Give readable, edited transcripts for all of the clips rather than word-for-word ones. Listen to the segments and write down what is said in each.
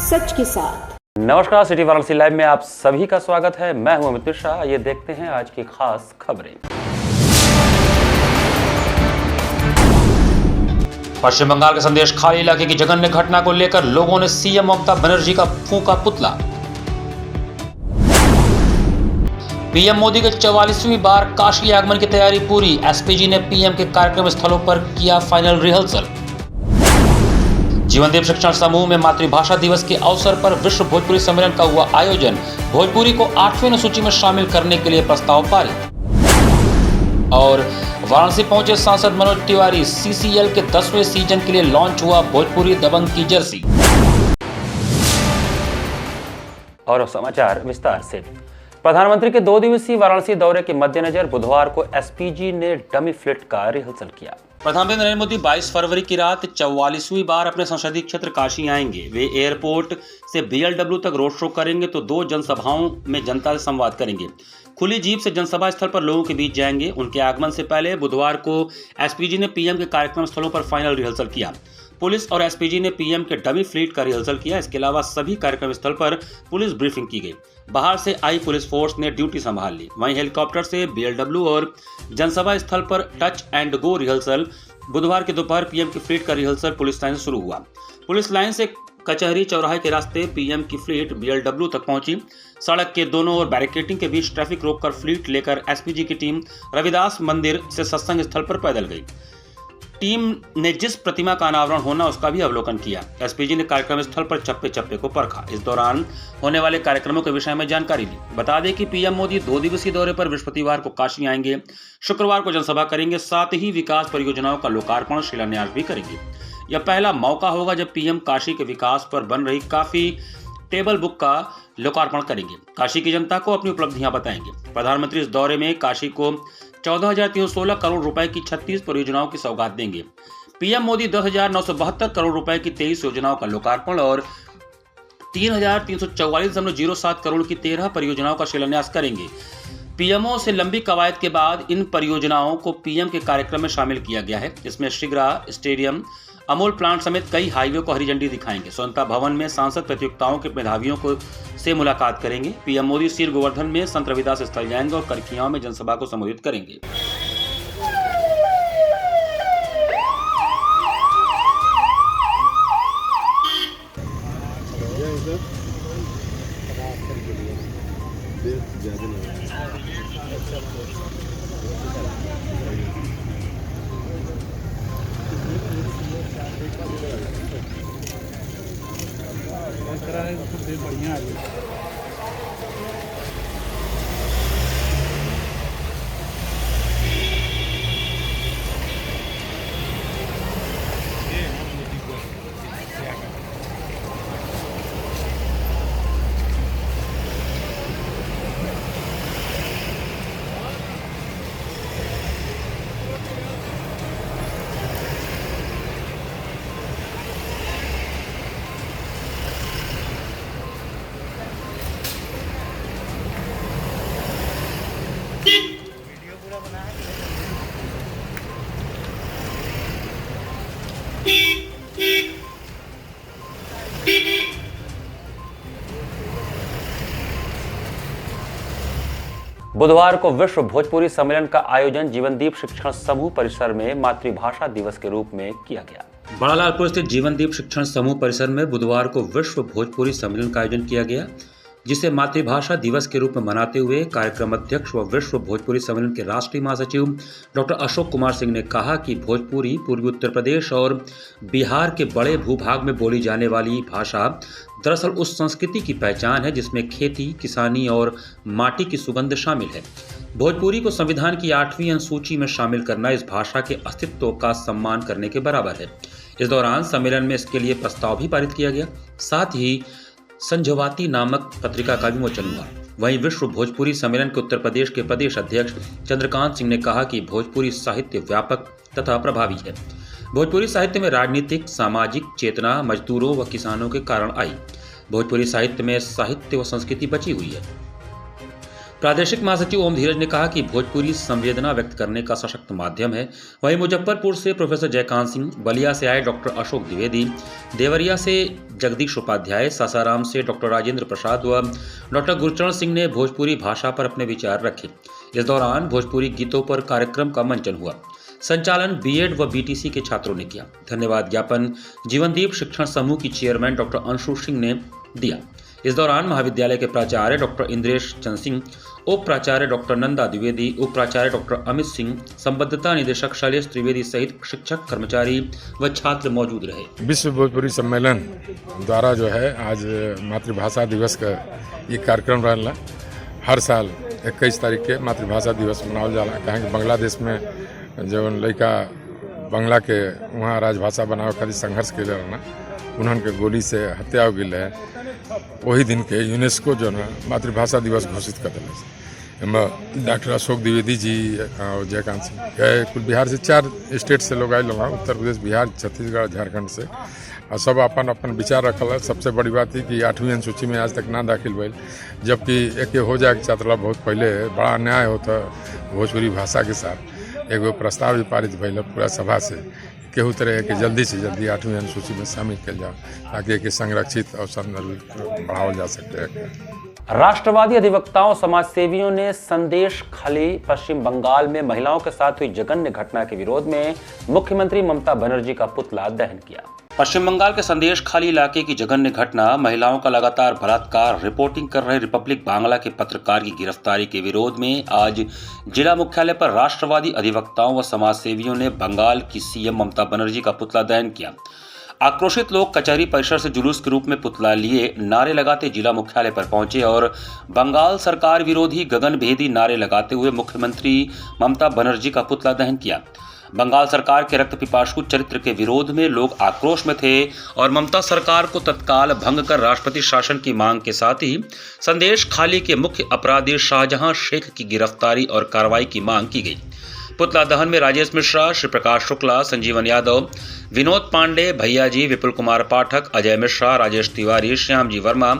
सच के साथ। नमस्कार, सिटी वाराणसी लाइव में आप सभी का स्वागत है। मैं हूं अमित मिश्रा। ये देखते हैं आज की खास खबरें। पश्चिम बंगाल के संदेश खाली इलाके की जघन्य घटना को लेकर लोगों ने सीएम ममता बनर्जी का फूंका पुतला। पीएम मोदी के 44वीं बार काशी आगमन की तैयारी पूरी। एसपीजी ने पीएम के कार्यक्रम स्थलों पर किया फाइनल रिहर्सल। जीवनदीप शिक्षण समूह में मातृभाषा दिवस के अवसर पर विश्व भोजपुरी सम्मेलन का हुआ आयोजन। भोजपुरी को 8वीं अनुसूची में शामिल करने के लिए प्रस्ताव पारित। और वाराणसी पहुंचे सांसद मनोज तिवारी। सीसीएल के 10वें सीजन के लिए लॉन्च हुआ भोजपुरी दबंग की जर्सी। और समाचार विस्तार से। प्रधानमंत्री के 2 दिवसीय वाराणसी दौरे के मद्देनजर बुधवार को एसपीजी ने डमी फ्लिट का रिहर्सल किया। प्रधानमंत्री नरेंद्र मोदी 22 फरवरी की रात 44वीं बार अपने संसदीय क्षेत्र काशी आएंगे। वे एयरपोर्ट से बीएलडब्ल्यू तक रोड शो करेंगे तो 2 जनसभाओं में जनता से संवाद करेंगे। खुली जीप से जनसभा स्थल पर लोगों के बीच जाएंगे। उनके आगमन से पहले बुधवार को एसपीजी ने पीएम के कार्यक्रम स्थलों पर फाइनल रिहर्सल किया। पुलिस और एसपीजी ने पीएम के डमी फ्लीट का रिहर्सल किया। इसके अलावा सभी कार्यक्रम स्थल पर पुलिस ब्रीफिंग की गई। बाहर से आई पुलिस फोर्स ने ड्यूटी संभाल ली। वहीं हेलीकॉप्टर से बीएलडब्ल्यू और जनसभा स्थल पर टच एंड गो रिहर्सल। बुधवार के दोपहर पीएम की फ्लीट का रिहर्सल पुलिस लाइन से शुरू हुआ। पुलिस लाइन से कचहरी चौराहे के रास्ते पीएम की फ्लीट बीएलडब्ल्यू तक पहुंची। सड़क के दोनों ओर बैरिकेडिंग के बीच ट्रैफिक रोककर फ्लीट लेकर एसपीजी की टीम रविदास मंदिर से सत्संग स्थल पर पैदल गई। टीम ने जिस प्रतिमा का अनावरण होना उसका भी अवलोकन किया। एसपीजी ने कार्यक्रम स्थल पर चप्पे चप्पे को परखा। इस दौरान होने वाले कार्यक्रमों के विषय में जानकारी ली। बता दें कि पीएम मोदी 2 दिवसीय दौरे पर बृहस्पतिवार को काशी आएंगे। शुक्रवार को जनसभा करेंगे। साथ ही विकास परियोजनाओं का लोकार्पण शिलान्यास भी करेंगे। यह पहला मौका होगा जब पीएम काशी के विकास पर बन रही काफी टेबल बुक का लोकार्पण करेंगे। काशी की जनता को अपनी उपलब्धियां बताएंगे। प्रधानमंत्री इस दौरे में काशी को 14,316 करोड़ रुपए की 36 परियोजनाओं की सौगात देंगे। पीएम मोदी 10,972 करोड़ रुपए की 23 योजनाओं का लोकार्पण और 3,344.07 करोड़ की 13 परियोजनाओं का शिलान्यास करेंगे। पीएमओ से लंबी कवायद के बाद इन परियोजनाओं को पीएम के कार्यक्रम में शामिल किया गया है। इसमें शिग्रा स्टेडियम, अमूल प्लांट समेत कई हाईवे को हरी झंडी दिखाएंगे। स्वतंत्रता भवन में सांसद प्रतियोगिताओं के मेधावियों को से मुलाकात करेंगे। पीएम मोदी सिर गोवर्धन में संत रविदास स्थल जाएंगे और करखियाओं में जनसभा को संबोधित करेंगे। बढ़िया है। बुधवार को विश्व भोजपुरी सम्मेलन का आयोजन जीवनदीप शिक्षण समूह परिसर में मातृभाषा दिवस के रूप में किया गया। बड़ा लालपुर स्थित जीवनदीप शिक्षण समूह परिसर में बुधवार को विश्व भोजपुरी सम्मेलन का आयोजन किया गया, जिसे मातृभाषा दिवस के रूप में मनाते हुए कार्यक्रम अध्यक्ष व विश्व भोजपुरी सम्मेलन के राष्ट्रीय महासचिव डॉक्टर अशोक कुमार सिंह ने कहा कि भोजपुरी पूर्वी उत्तर प्रदेश और बिहार के बड़े भूभाग में बोली जाने वाली भाषा दरअसल उस संस्कृति की पहचान है जिसमें खेती, किसानी और माटी की सुगंध शामिल है। भोजपुरी को संविधान की 8वीं अनुसूची में शामिल करना इस भाषा के अस्तित्व का सम्मान करने के बराबर है। इस दौरान सम्मेलन में इसके लिए प्रस्ताव भी पारित किया गया। साथ ही संझवाती नामक पत्रिका का विमोचन हुआ। वहीं विश्व भोजपुरी सम्मेलन के उत्तर प्रदेश के प्रदेश अध्यक्ष चंद्रकांत सिंह ने कहा कि भोजपुरी साहित्य व्यापक तथा प्रभावी है। भोजपुरी साहित्य में राजनीतिक, सामाजिक चेतना मजदूरों व किसानों के कारण आई। भोजपुरी साहित्य में साहित्य व संस्कृति बची हुई है। प्रादेशिक महासचिव ओम धीरज ने कहा कि भोजपुरी संवेदना व्यक्त करने का सशक्त माध्यम है। वहीं मुजफ्फरपुर से प्रोफेसर जयकांत सिंह, बलिया से आए डॉक्टर अशोक द्विवेदी, देवरिया से जगदीश उपाध्याय, सासाराम से डॉक्टर राजेंद्र प्रसाद व डॉक्टर गुरचरण सिंह ने भोजपुरी भाषा पर अपने विचार रखे। इस दौरान भोजपुरी गीतों पर कार्यक्रम का मंचन हुआ। संचालन बीएड व बीटीसी के छात्रों ने किया। धन्यवाद ज्ञापन जीवनदीप शिक्षण समूह की चेयरमैन डॉक्टर अंशु सिंह ने दिया। इस दौरान महाविद्यालय के प्राचार्य डॉक्टर इंद्रेश चंद सिंह, उप प्राचार्य डॉक्टर नंदा द्विवेदी, उप प्राचार्य डॉक्टर अमित सिंह, संबद्धता निदेशक शैलेश त्रिवेदी सहित शिक्षक, कर्मचारी व छात्र मौजूद रहे। विश्व भोजपुरी सम्मेलन द्वारा जो है आज मातृभाषा दिवस का ये कार्यक्रम रहला। हर साल 21 तारीख के मातृभाषा दिवस मनावल जाला। कहें कि बांग्लादेश में जो लड़का बांग्ला के वहाँ राजभाषा बनावे खातिर संघर्ष के रहना, उन्होंने गोली से हत्या हो गई है। वही दिन के यूनेस्को जो है मातृभाषा दिवस घोषित कर दिला। डॉक्टर अशोक द्विवेदी जी और जयकांत सिंह, कुल बिहार से 4 स्टेट से लोग आए, उत्तर प्रदेश, बिहार, छत्तीसगढ़, झारखंड से, और सब अपन अपन विचार रखल है। सबसे बड़ी बात है कि 8वीं अनुसूची में आज तक ना दाखिल भइल, जबकि एक हो जाए छात्रा बहुत पहले बड़ा अन्याय होता भोजपुरी भाषा के साथ। एगो प्रस्ताव भी पारित भइल पूरा सभा से, केहू तरह के जल्दी से जल्दी 8वीं अनुसूची में शामिल किया जाए ताकि एक संरक्षित और संदर्भित बढ़ावा जा सकते हैं। राष्ट्रवादी अधिवक्ताओं समाजसेवियों ने संदेश खाली पश्चिम बंगाल में महिलाओं के साथ हुई जघन्य घटना के विरोध में मुख्यमंत्री ममता बनर्जी का पुतला दहन किया। पश्चिम बंगाल के संदेश खाली इलाके की जघन्य घटना, महिलाओं का लगातार बलात्कार, रिपोर्टिंग कर रहे रिपब्लिक बांग्ला के पत्रकार की गिरफ्तारी के विरोध में आज जिला मुख्यालय पर राष्ट्रवादी अधिवक्ताओं व समाजसेवियों ने बंगाल की सीएम ममता बनर्जी का पुतला दहन किया। आक्रोशित लोग कचहरी परिसर से जुलूस के रूप में पुतला लिए नारे लगाते जिला मुख्यालय पर पहुंचे और बंगाल सरकार विरोधी गगनभेदी नारे लगाते हुए मुख्यमंत्री ममता बनर्जी का पुतला दहन किया। बंगाल सरकार के रक्त पिपासु चरित्र के विरोध में लोग आक्रोश में थे और ममता सरकार को तत्काल भंग कर राष्ट्रपति शासन की मांग के साथ ही संदेश खाली के मुख्य अपराधी शाहजहां शेख की गिरफ्तारी और कार्रवाई की मांग की गई। पुतला दहन में राजेश मिश्रा, श्री प्रकाश शुक्ला, संजीवन यादव, विनोद पांडे, भैयाजी, विपुल कुमार पाठक, अजय मिश्रा, राजेश तिवारी, श्यामजी वर्मा,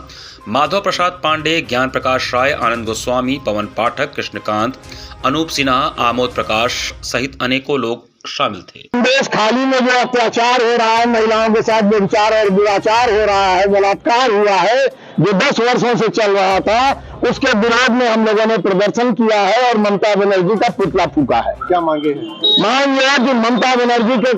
माधव प्रसाद पांडे, ज्ञान प्रकाश राय, आनंद गोस्वामी, पवन पाठक, कृष्णकांत, अनूप सिन्हा, आमोद प्रकाश सहित अनेकों लोग शामिल थे। संदेश खाली में जो अत्याचार हो रहा है, महिलाओं के साथ व्यभिचार और दुराचार हो रहा है, बलात्कार हुआ है, जो 10 वर्षों से चल रहा था, उसके विरोध में हम लोगों ने प्रदर्शन किया है और ममता बनर्जी का पुतला फूका है। क्या मांगे? मांग यह कि ममता बनर्जी के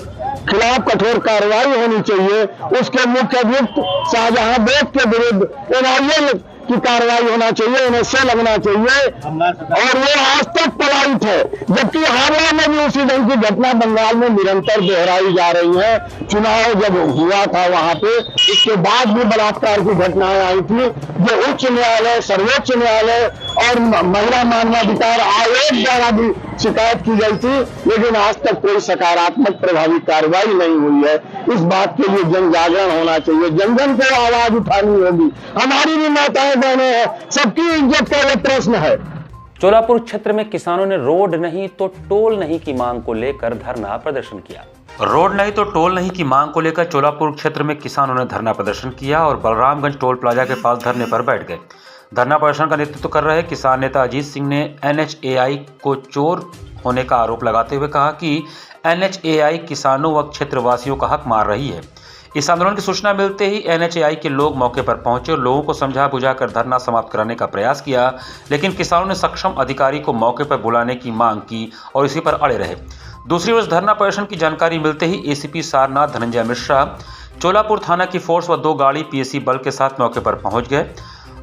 खिलाफ कठोर कार्रवाई होनी चाहिए। उसके मुख्य अभियुक्त शाहजहां बेग के विरुद्ध NIA की कार्रवाई होना चाहिए, उन्हें से लगना चाहिए और वो आज तक पलायित है। जबकि हावड़ा में भी उसी ढंग की घटना बंगाल में निरंतर दोहराई जा रही है। चुनाव जब हुआ था वहां पे, इसके बाद भी बलात्कार की घटनाएं आई थी, जो उच्च न्यायालय, सर्वोच्च न्यायालय और महिला मानवाधिकार आयोग द्वारा भी शिकायत की गई थी, लेकिन आज तक कोई सकारात्मक प्रभावी कार्रवाई नहीं हुई है। इस बात के लिए जन जागरण होना चाहिए, जन जन को आवाज उठानी होगी। हमारी भी माताएं बहनें हैं, सबकी इज्जत का ये प्रश्न है। चोलापुर क्षेत्र में किसानों ने रोड नहीं तो टोल नहीं की मांग को लेकर धरना प्रदर्शन किया। रोड नहीं तो टोल नहीं की मांग को लेकर चोलापुर क्षेत्र में किसानों ने धरना प्रदर्शन किया और बलरामगंज टोल प्लाजा के पास धरने पर बैठ गए। धरना प्रदर्शन का नेतृत्व कर रहे किसान नेता अजीत सिंह ने NHAI को चोर होने का आरोप लगाते हुए कहा कि NHAI किसानों व क्षेत्रवासियों का हक मार रही है। इस आंदोलन की सूचना मिलते ही NHAI के लोग मौके पर पहुंचे और लोगों को समझा बुझाकर धरना समाप्त कराने का प्रयास किया, लेकिन किसानों ने सक्षम अधिकारी को मौके पर बुलाने की मांग की और इसी पर अड़े रहे। दूसरी ओर धरना प्रदर्शन की जानकारी मिलते ही ACP सारनाथ धनंजय मिश्रा चोलापुर थाना की फोर्स व 2 गाड़ी PSC बल के साथ मौके पर पहुंच गए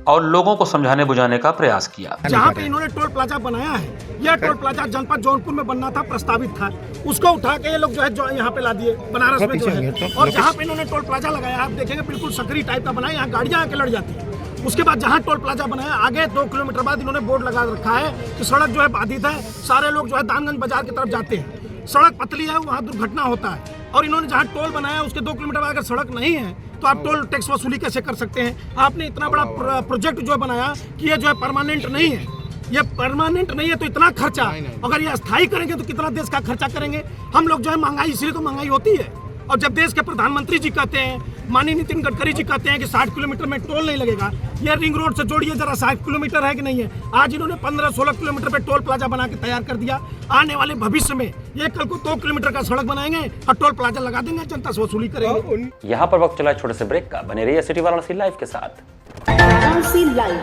और लोगों को समझाने बुझाने का प्रयास किया। जहाँ पे इन्होंने टोल प्लाजा बनाया है, यह टोल प्लाजा जनपद जौनपुर में बनना था, प्रस्तावित था, उसको उठा के ये लोग जो है यहाँ पे ला दिए बनारस में जो है। और जहाँ पे इन्होंने टोल प्लाजा लगाया, आप देखेंगे बिल्कुल सकरी टाइप का बनाया, यहाँ गाड़ियाँ आके लड़ जाती है। उसके बाद जहाँ टोल प्लाजा बनाया, आगे 2 किलोमीटर बाद इन्होंने बोर्ड लगा रखा है कि सड़क जो है बाधित है, सारे लोग जो है दानगंज बाजार की तरफ जाते हैं, सड़क पतली है, वहाँ दुर्घटना होता है। और इन्होंने जहाँ टोल बनाया उसके 2 किलोमीटर बाद अगर सड़क नहीं है तो आप टोल टैक्स वसूली कैसे कर सकते हैं? आपने इतना बड़ा प्रोजेक्ट जो बनाया कि ये जो है परमानेंट नहीं है, ये परमानेंट नहीं है, तो इतना खर्चा अगर ये अस्थायी करेंगे तो कितना देश का खर्चा करेंगे हम लोग जो है। महंगाई इसलिए तो महंगाई होती है। और जब देश के प्रधानमंत्री जी कहते हैं माननीय नितिन गडकरी जी कहते हैं कि 60 किलोमीटर में टोल नहीं लगेगा। ये रिंग रोड से जोड़िए जरा, 60 किलोमीटर है कि नहीं है। आज इन्होंने 15-16 किलोमीटर पे टोल प्लाजा बना के तैयार कर दिया। आने वाले भविष्य में ये कल को 2 किलोमीटर का सड़क बनाएंगे और टोल प्लाजा लगा देंगे, जनता से वसूली करेंगे। यहाँ पर वक्त चला छोटे से ब्रेक का। बने रहिए सिटी वाराणसी लाइव के साथ। वाराणसी लाइव,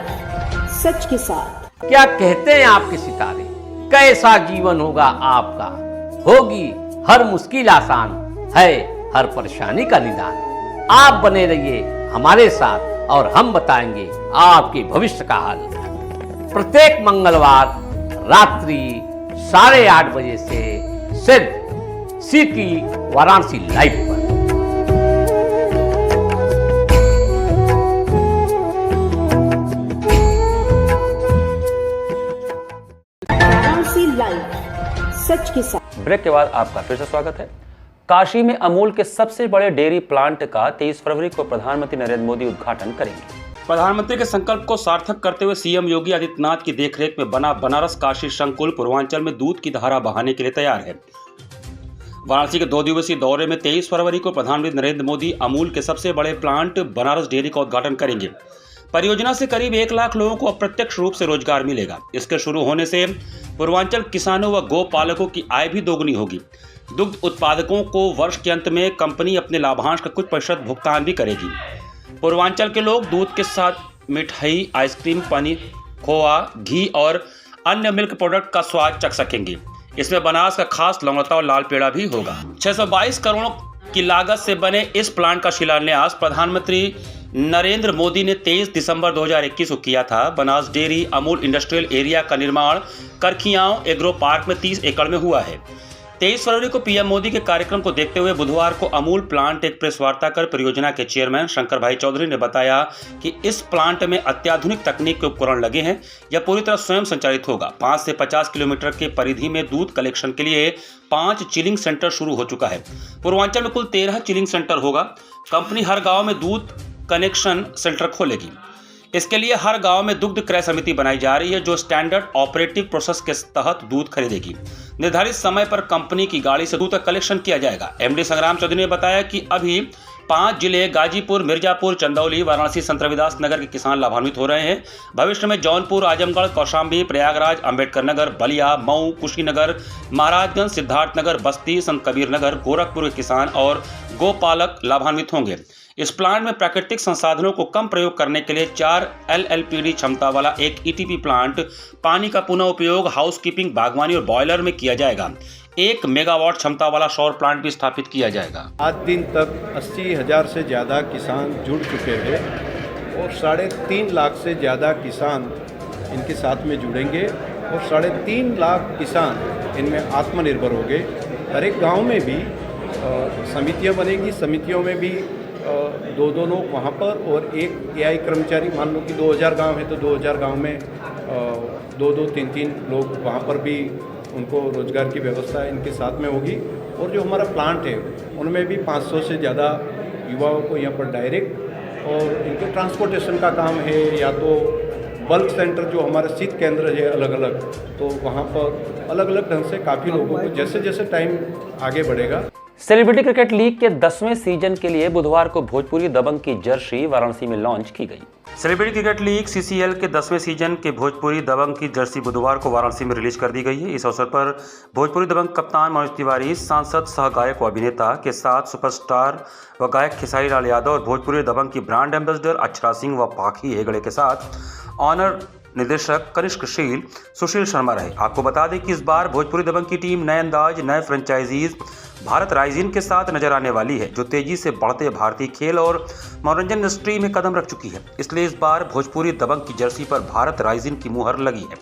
सच के साथ। क्या कहते हैं आपके सितारे, कैसा जीवन होगा आपका, होगी हर मुश्किल आसान, है हर परेशानी का निदान। आप बने रहिए हमारे साथ और हम बताएंगे आपके भविष्य का हाल। प्रत्येक मंगलवार रात्रि 8:30 बजे से सिर्फ सिटी वाराणसी लाइव पर। वाराणसी लाइव, सच के साथ। ब्रेक के बाद आपका फिर से स्वागत है। काशी में अमूल के सबसे बड़े डेयरी प्लांट का 23 फरवरी को प्रधानमंत्री नरेंद्र मोदी उद्घाटन करेंगे। प्रधानमंत्री के संकल्प को सार्थक करते हुए सीएम योगी आदित्यनाथ की देखरेख में बना बनारस काशी संकुल पूर्वांचल में दूध की धारा बहाने के लिए तैयार है। वाराणसी के 2 दिवसीय दौरे में 23 फरवरी को प्रधानमंत्री नरेंद्र मोदी अमूल के सबसे बड़े प्लांट बनारस डेयरी का उद्घाटन करेंगे। परियोजना से करीब 1 लाख लोगों को अप्रत्यक्ष रूप से रोजगार मिलेगा। इसके शुरू होने से पूर्वांचल किसानों व गौ पालकों की आय भी दोगुनी होगी। दुग्ध उत्पादकों को वर्ष के अंत में कंपनी अपने लाभांश का कुछ प्रतिशत भुगतान भी करेगी। पूर्वांचल के लोग दूध के साथ मिठाई, आइसक्रीम, पनीर, खोआ, घी और अन्य मिल्क प्रोडक्ट का स्वाद चख सकेंगे। इसमें बनारस का खास लौंगड़ता और लाल पेड़ा भी होगा। 622 करोड़ की लागत से बने इस प्लांट का शिलान्यास प्रधानमंत्री नरेंद्र मोदी ने 23 दिसंबर 2021 को किया था। Banas dairy Amul industrial area का निर्माण करखियाओं एग्रो पार्क में 30 एकड़ में हुआ है। 23 फरवरी को पीएम मोदी के कार्यक्रम को देखते हुए बुधवार को अमूल प्लांट एक प्रेस वार्ता कर परियोजना के चेयरमैन शंकर भाई चौधरी ने बताया कि इस प्लांट में अत्याधुनिक तकनीक के उपकरण लगे हैं। यह पूरी तरह स्वयं संचालित होगा। 5 से 50 किलोमीटर के परिधि में दूध कलेक्शन के लिए 5 चिलिंग सेंटर शुरू हो चुका है। पूर्वांचल में कुल 13 चिलिंग सेंटर होगा। कंपनी हर गाँव में दूध कनेक्शन सेंटर खोलेगी। इसके लिए हर गांव में दुग्ध क्रय समिति बनाई जा रही है जो स्टैंडर्ड ऑपरेटिव प्रोसेस के तहत दूध खरीदेगी। निर्धारित समय पर कंपनी की गाड़ी से दूध का कलेक्शन किया जाएगा। एमडी संग्राम चौधरी ने बताया कि अभी 5 जिले गाजीपुर, मिर्जापुर, चंदौली, वाराणसी, संत रविदास नगर के किसान लाभान्वित हो रहे हैं। भविष्य में जौनपुर, आजमगढ़, कौशाम्बी, प्रयागराज, अंबेडकर नगर, बलिया, मऊ, कुशीनगर, महाराजगंज, सिद्धार्थनगर, बस्ती, संत कबीर नगर, गोरखपुर के किसान और गोपालक लाभान्वित होंगे। इस प्लांट में प्राकृतिक संसाधनों को कम प्रयोग करने के लिए 4 LLPD क्षमता वाला एक ETP प्लांट, पानी का पुनः उपयोग, हाउसकीपिंग, बागवानी और बॉयलर में किया जाएगा। 1 मेगावाट क्षमता वाला सौर प्लांट भी स्थापित किया जाएगा। आज दिन तक 80,000 से ज़्यादा किसान जुड़ चुके हैं और 3.5 लाख से ज़्यादा किसान इनके साथ में जुड़ेंगे और 3.5 लाख किसान इनमें आत्मनिर्भर होंगे। हर एक गाँव में भी समितियाँ बनेगी। समितियों में भी 2-2 लोग वहाँ पर और एक AI कर्मचारी। मान लो कि 2000 गांव है तो 2000 गांव में 2-2, 3-3 लोग वहाँ पर भी उनको रोजगार की व्यवस्था इनके साथ में होगी। और जो हमारा प्लांट है उनमें भी 500 से ज़्यादा युवाओं को यहाँ पर डायरेक्ट और इनके ट्रांसपोर्टेशन का काम है या तो बल्क सेंटर जो हमारे शीत केंद्र है अलग अलग, तो वहाँ पर अलग अलग ढंग से काफ़ी लोगों को जैसे जैसे टाइम आगे बढ़ेगा। सेलिब्रिटी क्रिकेट लीग के 10वें सीजन के लिए बुधवार को भोजपुरी दबंग की जर्सी वाराणसी में लॉन्च की गई। सेलिब्रिटी क्रिकेट लीग CCL के 10वें सीजन के भोजपुरी दबंग की जर्सी बुधवार को वाराणसी में रिलीज कर दी गई है। इस अवसर पर भोजपुरी दबंग कप्तान मनोज तिवारी, सांसद, सह गायक व अभिनेता के साथ सुपरस्टार व गायक खेसारी लाल यादव और भोजपुरी दबंग की ब्रांड एम्बेसडर अक्षरा सिंह व पाखी हेगड़े के साथ ऑनर निदेशक कनिष्कशील सुशील शर्मा रहे। आपको बता दें कि इस बार भोजपुरी दबंग की टीम नए अंदाज, नए फ्रेंचाइजीज भारत राइजिन के साथ नजर आने वाली है, जो तेजी से बढ़ते भारतीय खेल और मनोरंजन इंडस्ट्री में कदम रख चुकी है। इसलिए इस बार भोजपुरी दबंग की जर्सी पर भारत राइजिन की मुहर लगी है।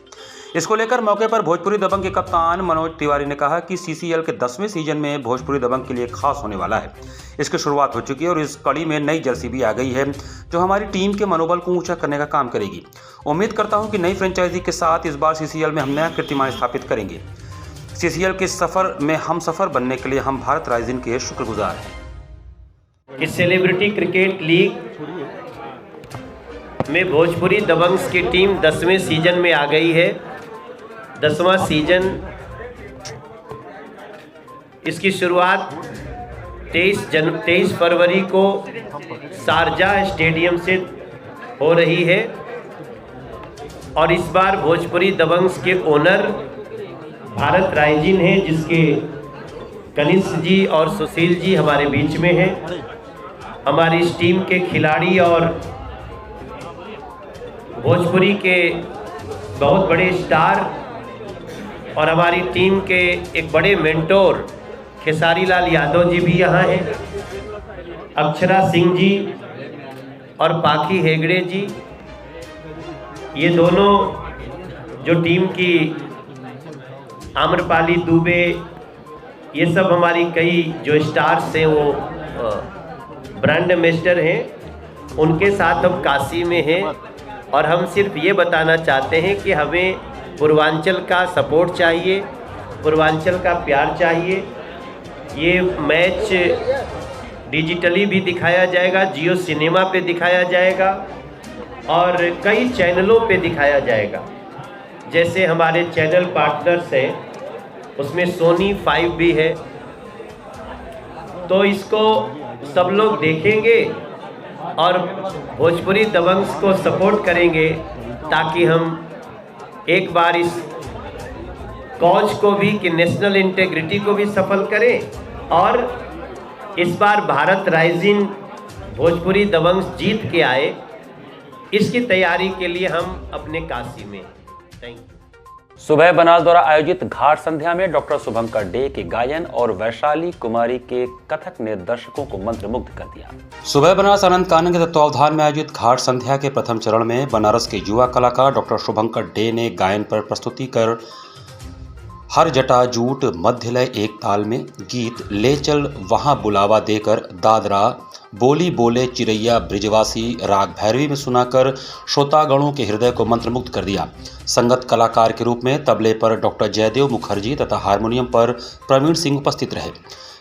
इसको लेकर मौके पर भोजपुरी दबंग के कप्तान मनोज तिवारी ने कहा कि CCL के 10वें सीजन में भोजपुरी दबंग के लिए खास होने वाला है। इसकी शुरुआत हो चुकी है और इस कड़ी में नई जर्सी भी आ गई है जो हमारी टीम के मनोबल को ऊंचा करने का काम करेगी। उम्मीद करता हूं कि नई फ्रेंचाइजी के साथ इस बार CCL में हम नया कीर्तिमान स्थापित करेंगे। CCL के सफर में हम सफर बनने के लिए हम भारत राइजिन के शुक्रगुजार हैं। कि सेलिब्रिटी क्रिकेट लीग में भोजपुरी दबंग्स की टीम 10वें सीजन में आ गई है। 10वां सीजन इसकी शुरुआत 23 फरवरी को शारजाह स्टेडियम से हो रही है और इस बार भोजपुरी दबंग्स के ओनर भारत रायजीन हैं, जिसके कनिष्क जी और सुशील जी हमारे बीच में हैं। हमारी इस टीम के खिलाड़ी और भोजपुरी के बहुत बड़े स्टार और हमारी टीम के एक बड़े मेंटोर खेसारी लाल यादव जी भी यहाँ हैं, अक्षरा सिंह जी और पाखी हेगड़े जी। ये दोनों जो टीम की आम्रपाली दुबे, ये सब हमारी कई जो स्टार्स हैं वो ब्रांड एम्बेसडर हैं, उनके साथ हम काशी में हैं और हम सिर्फ ये बताना चाहते हैं कि हमें पूर्वांचल का सपोर्ट चाहिए, पूर्वांचल का प्यार चाहिए। ये मैच डिजिटली भी दिखाया जाएगा, जियो सिनेमा पे दिखाया जाएगा और कई चैनलों पे दिखाया जाएगा। जैसे हमारे चैनल पार्टनर्स हैं, उसमें सोनी 5 भी है, तो इसको सब लोग देखेंगे और भोजपुरी दबंग्स को सपोर्ट करेंगे ताकि हम एक बार इस कॉज को भी कि नेशनल इंटीग्रिटी को भी सफल करें और इस बार भारत राइजिंग भोजपुरी दबंग्स जीत के आए, इसकी तैयारी के लिए हम अपने काशी में। Thank you. सुबह बनास द्वारा आयोजित घाट संध्या में डॉक्टर शुभंकर डे के गायन और वैशाली कुमारी के कथक ने दर्शकों को मंत्रमुग्ध कर दिया। सुबह बनास आनंद कानन के तत्वावधान में आयोजित घाट संध्या के प्रथम चरण में बनारस के युवा कलाकार डॉक्टर शुभंकर डे ने गायन पर प्रस्तुति कर हर जटा जूट मध्यलय एक ताल में गीत ले चल वहां बुलावा देकर दादरा बोली बोले चिरैया ब्रिजवासी राग भैरवी में सुनाकर श्रोतागणों के हृदय को मंत्रमुग्ध कर दिया। संगत कलाकार के रूप में तबले पर डॉक्टर जयदेव मुखर्जी तथा हारमोनियम पर प्रवीण सिंह उपस्थित रहे।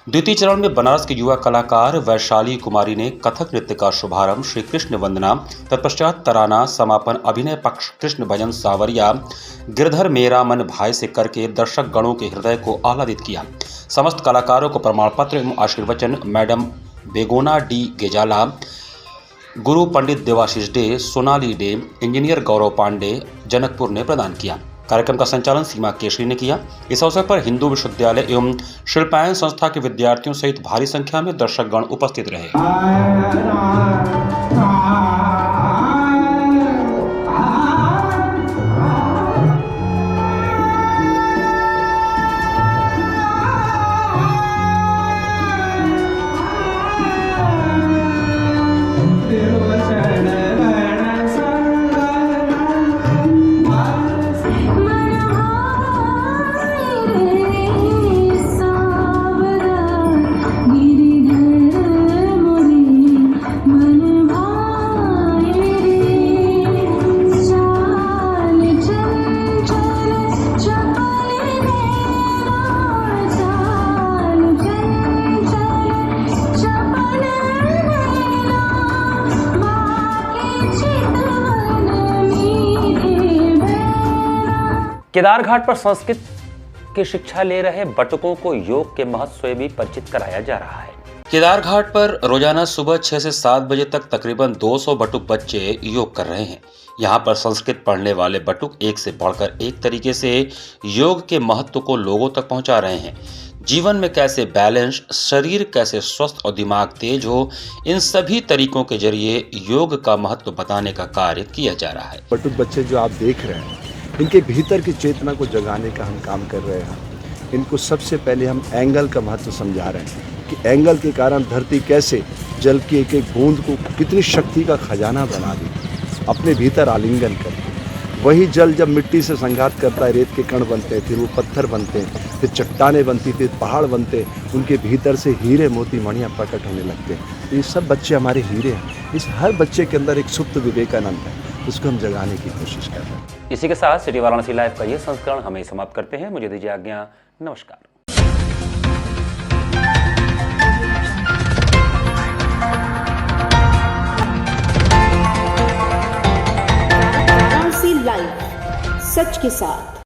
द्वितीय चरण में बनारस के युवा कलाकार वैशाली कुमारी ने कथक नृत्य का शुभारंभ श्री कृष्ण वंदना, तत्पश्चात तराना, समापन अभिनय पक्ष कृष्ण भजन सावरिया गिरधर मेरा मन भाई से करके दर्शक गणों के हृदय को आह्लादित किया। समस्त कलाकारों को प्रमाण पत्र एवं आशीर्वचन madam Begona de Gezala, Guru Pandit Debashish De, Sonali De, engineer Gaurav Pandey Janakpur ने प्रदान किया। कार्यक्रम का संचालन सीमा केशरी ने किया। इस अवसर पर हिंदू विश्वविद्यालय एवं शिल्पायन संस्था के विद्यार्थियों सहित भारी संख्या में दर्शकगण उपस्थित रहे। केदार घाट पर संस्कृत की शिक्षा ले रहे बटुकों को योग के महत्व से भी परिचित कराया जा रहा है। केदार घाट पर रोजाना सुबह 6 से 7 बजे तक तकरीबन 200 बटुक बच्चे योग कर रहे हैं। यहाँ पर संस्कृत पढ़ने वाले बटुक एक से बढ़कर एक तरीके से योग के महत्व को लोगों तक पहुँचा रहे हैं। जीवन में कैसे बैलेंस, शरीर कैसे स्वस्थ और दिमाग तेज हो, इन सभी तरीकों के जरिए योग का महत्व बताने का कार्य किया जा रहा है। बटुक बच्चे जो आप देख रहे हैं, इनके भीतर की चेतना को जगाने का हम काम कर रहे हैं। इनको सबसे पहले हम एंगल का महत्व समझा रहे हैं कि एंगल के कारण धरती कैसे जल की एक एक बूंद को कितनी शक्ति का खजाना बना दी, अपने भीतर आलिंगन करके। वही जल जब मिट्टी से संघात करता है, रेत के कण बनते हैं, फिर वो पत्थर बनते हैं, फिर चट्टानें बनती, फिर पहाड़ बनते, उनके भीतर से हीरे मोती मणियाँ प्रकट होने लगते हैं। ये सब बच्चे हमारे हीरे हैं। इस हर बच्चे के अंदर एक सुप्त विवेकानंद है, उसको हम जगाने की कोशिश कर रहे हैं। इसी के साथ सिटी वाराणसी लाइव का यह संस्करण हमें समाप्त करते हैं। मुझे दीजिए आज्ञा। नमस्कार। वाराणसी लाइव, सच के साथ।